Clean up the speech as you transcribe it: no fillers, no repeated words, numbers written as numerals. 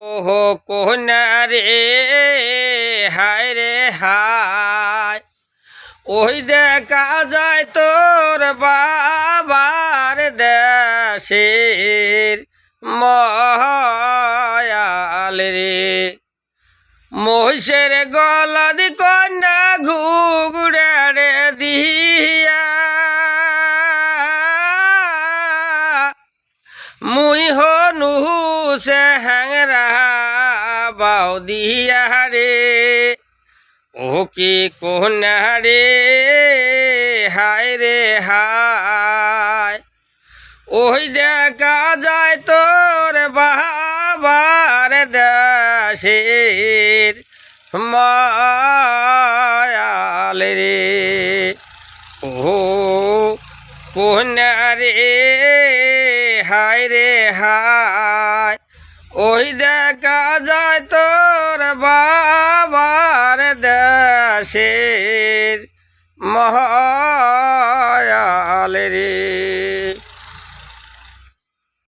ওহো কোহনা রে হায় রে হায় ওই দেখা যায় তোর বাবার দেশের ময়াল রে মহিষের গলাদি কন্যা ঘুগুড়ে রে দিয়া মুই হনু সে হ্যাংরা বাউ দিয়া রে ও কি কোনা রে হায় রে হায় ওই দেখা যায় তোর বাবার দেশের মায়াল রে ও কোনা রে হায় রে হায় ওই দেখা যায় তোর বাবার দেশের মায়াল রে।